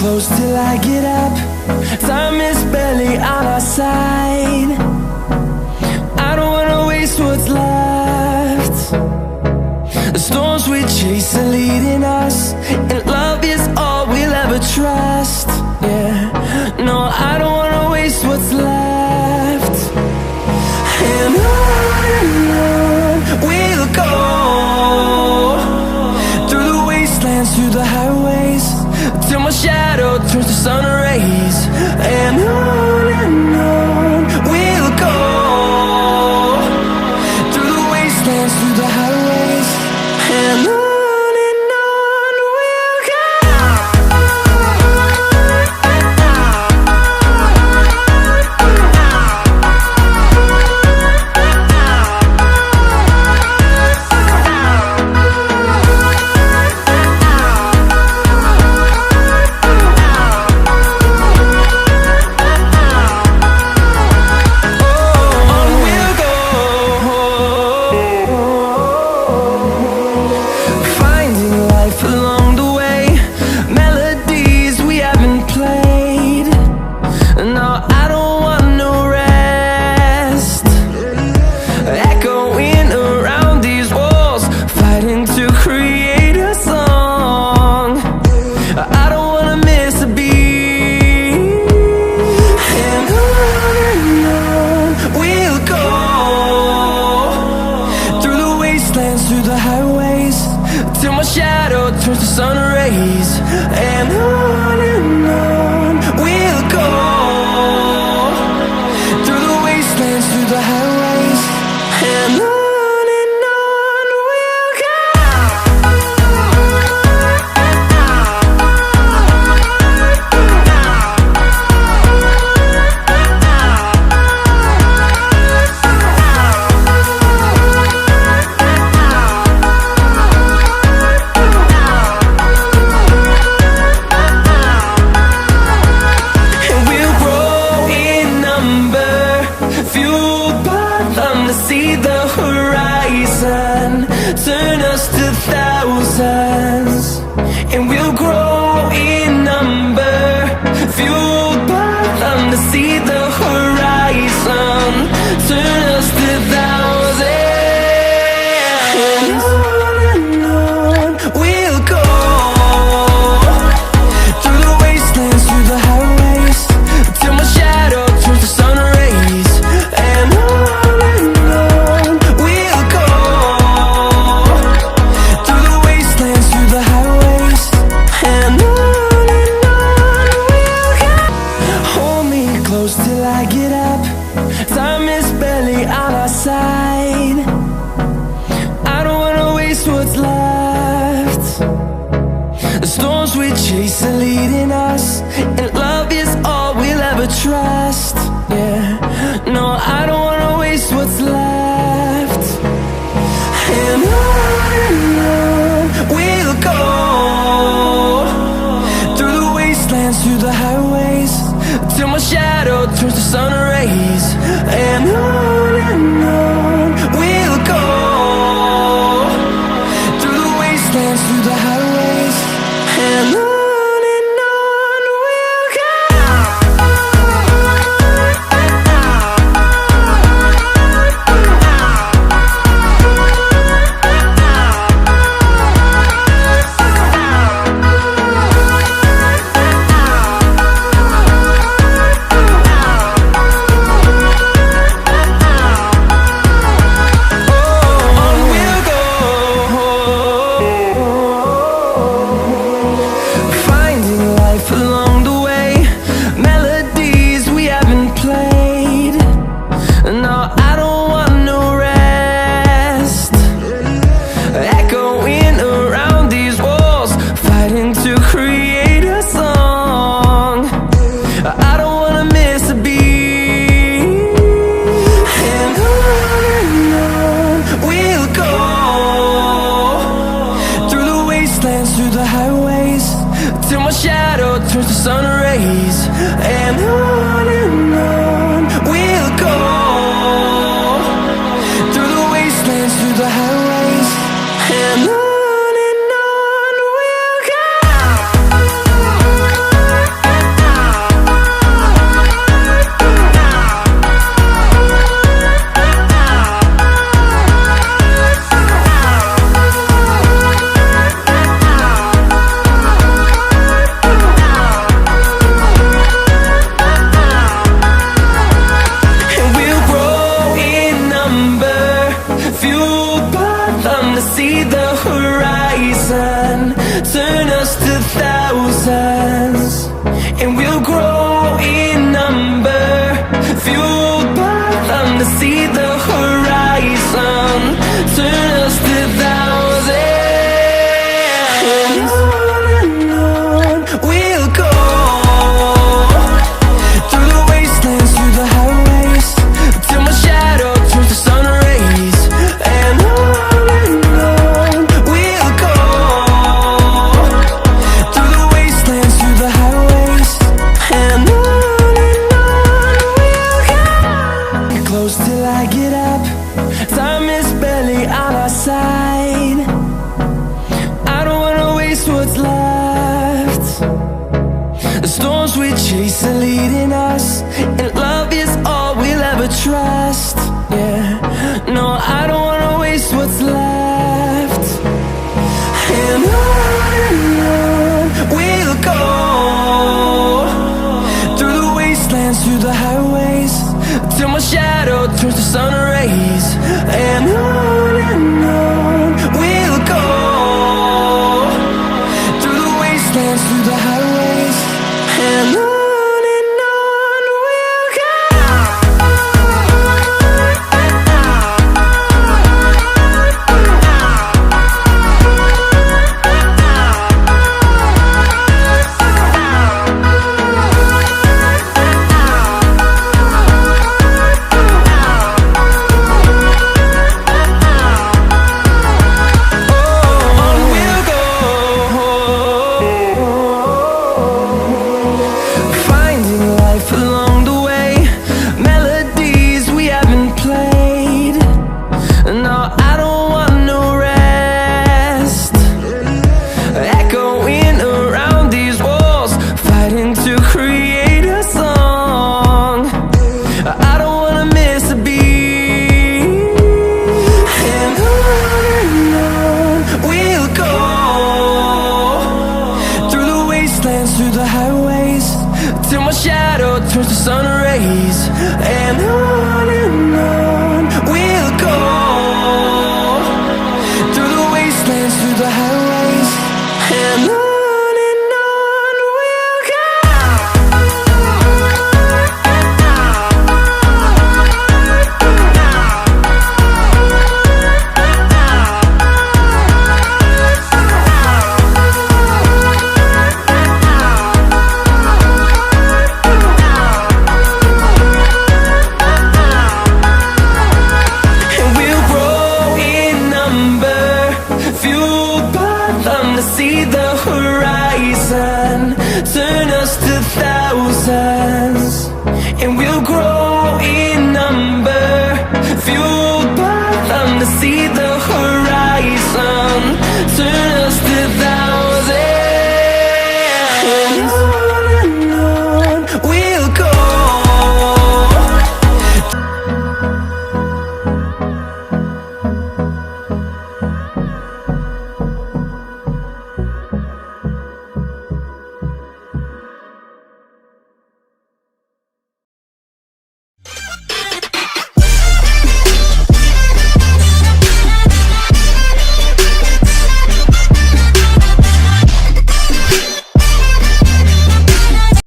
close till I get up. Time is barely on our side. I don't wanna waste what's left. The storms we chase are leading us, and love is all we'll ever trust. Yeah, no, I don't wanna waste what's left. And on we'll go, through the wastelands, through the highways, till my shadow turns to sun rays. And on we'll go, through the wastelands, through the highways, and on we'll go. Through the highways, till my shadow turns to sun rays. And on we'll go, through the wastelands, through the highways, and on we'll go. See the horizon turn us to thousands, and we'll grow in number, fueled by them to see the horizon turn us to thousands. And on we'll go, through the wastelands, through the highways, till my shadow turns to sun rays. And till I get up, time is barely on our side. I don't wanna waste what's left. The storms we chase are leading us, and love is all we'll ever trust. Yeah, no, I don't wanna waste what's left. And on we'll go, through the wastelands, through the highways, till my shadow turns to sun rays. And on we'll go, through the wastelands, through the highways, and on we'll go. them to see the horizon, turn us to thousands, and we'll grow in number, fueled by them to see the horizon, turn us to thousands. And on we'll go, through the wastelands, through the highways, till my shadow turns to sun rays. And on we'll go, through the wastelands, through the highways. And on we'll go. Close till I get up, time is barely on our side. I don't wanna waste what's left. The storms we chase are leading us, and love is all we'll ever trust. Yeah, no, I don't wanna waste what's left. And on we'll go, through the wastelands, through the highways, till my shadow turns to sun rays. And on we'll go, through the wastelands, through the highways. And on we'll go. Through the highways, till my shadow turns to sun rays. And on we'll go, through the wastelands, through the highways. And on we'll go. See the horizon, turn us to thousands.